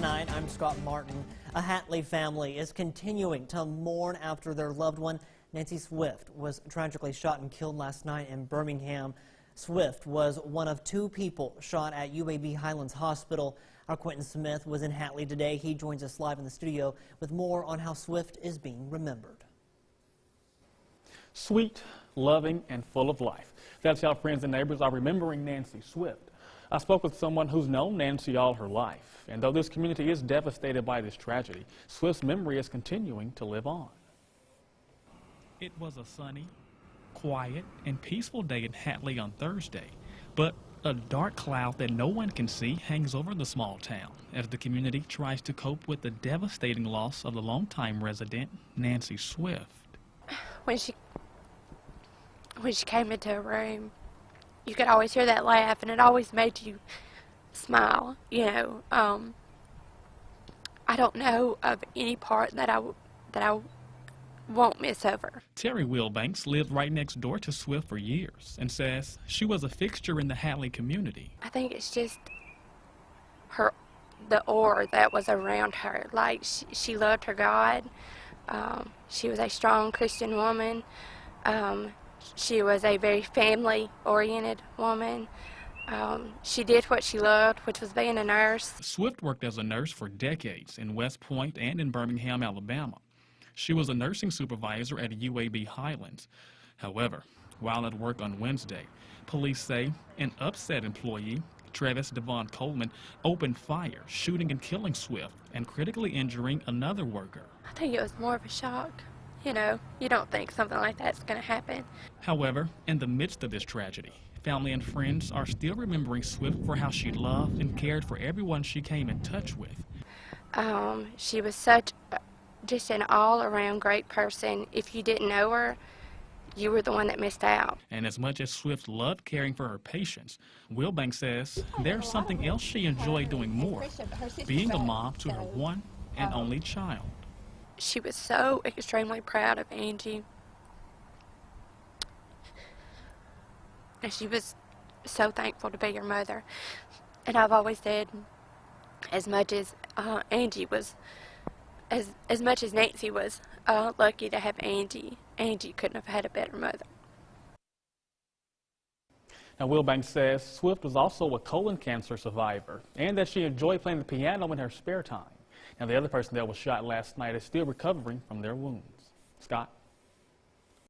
Tonight, I'm Scott Martin. A Hatley family is continuing to mourn after their loved one, Nancy Swift, was tragically shot and killed last night in Birmingham. Swift was one of 2 people shot at UAB Highlands Hospital. Our Quentin Smith was in Hatley today. He joins us live in the studio with more on how Swift is being remembered. Sweet, loving, and full of life. That's how friends and neighbors are remembering Nancy Swift. I spoke with someone who's known Nancy all her life, and though this community is devastated by this tragedy, Swift's memory is continuing to live on. It was a sunny, quiet, and peaceful day in Hatley on Thursday, but a dark cloud that no one can see hangs over the small town as the community tries to cope with the devastating loss of the longtime resident, Nancy Swift. When she came into a room, you could always hear that laugh, and it always made you smile, you know. I don't know of any part that I won't miss over. Terry Wilbanks lived right next door to Swift for years and says she was a fixture in the Hatley community. I think it's just the aura that was around her. Like, she loved her God. She was a strong Christian woman. She was a very family-oriented woman. She did what she loved, which was being a nurse. Swift worked as a nurse for decades in West Point and in Birmingham, Alabama. She was a nursing supervisor at UAB Highlands. However, while at work on Wednesday, police say an upset employee, Travis Devon Coleman, opened fire, shooting and killing Swift and critically injuring another worker. I think it was more of a shock. You know, you don't think something like that's going to happen. However, in the midst of this tragedy, family and friends are still remembering Swift for how she loved and cared for everyone she came in touch with. She was just an all-around great person. If you didn't know her, you were the one that missed out. And as much as Swift loved caring for her patients, Wilbanks says there's something else she enjoyed doing more, being a mom to her one and only child. She was so extremely proud of Angie. And she was so thankful to be her mother. And I've always said, as much as Angie was, as much as Nancy was lucky to have Angie, Angie couldn't have had a better mother. Now, Wilbanks says Swift was also a colon cancer survivor and that she enjoyed playing the piano in her spare time. Now, the other person that was shot last night is still recovering from their wounds. Scott?